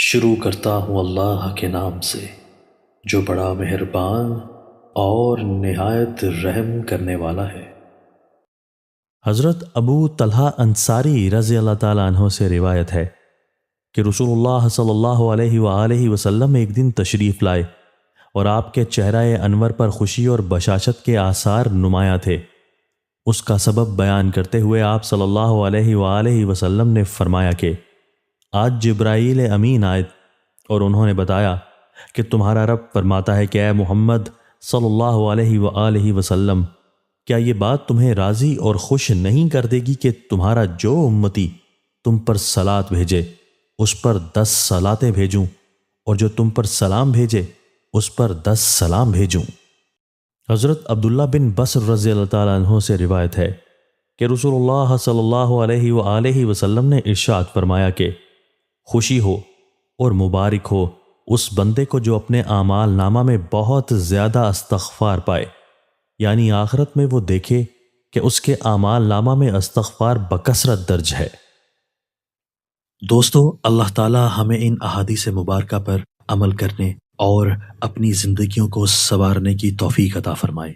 شروع کرتا ہوں اللہ کے نام سے جو بڑا مہربان اور نہایت رحم کرنے والا ہے۔ حضرت ابو طلحہ انصاری رضی اللہ تعالیٰ عنہ سے روایت ہے کہ رسول اللہ صلی اللہ علیہ وآلہ وسلم ایک دن تشریف لائے اور آپ کے چہرہ انور پر خوشی اور بشاشت کے آثار نمایاں تھے۔ اس کا سبب بیان کرتے ہوئے آپ صلی اللہ علیہ وآلہ وسلم نے فرمایا کہ آج جبرائیل امین آئے اور انہوں نے بتایا کہ تمہارا رب فرماتا ہے کہ اے محمد صلی اللہ علیہ وآلہ وسلم، کیا یہ بات تمہیں راضی اور خوش نہیں کر دے گی کہ تمہارا جو امتی تم پر صلات بھیجے اس پر 10 صلاتیں بھیجوں، اور جو تم پر سلام بھیجے اس پر 10 سلام بھیجوں۔ حضرت عبداللہ بن بصر رضی اللہ تعالیٰ عنہ سے روایت ہے کہ رسول اللہ صلی اللہ علیہ وآلہ وسلم نے ارشاد فرمایا کہ خوشی ہو اور مبارک ہو اس بندے کو جو اپنے اعمال نامہ میں بہت زیادہ استغفار پائے، یعنی آخرت میں وہ دیکھے کہ اس کے اعمال نامہ میں استغفار بکثرت درج ہے۔ دوستو، اللہ تعالی ہمیں ان احادیث مبارکہ پر عمل کرنے اور اپنی زندگیوں کو سنوارنے کی توفیق عطا فرمائے۔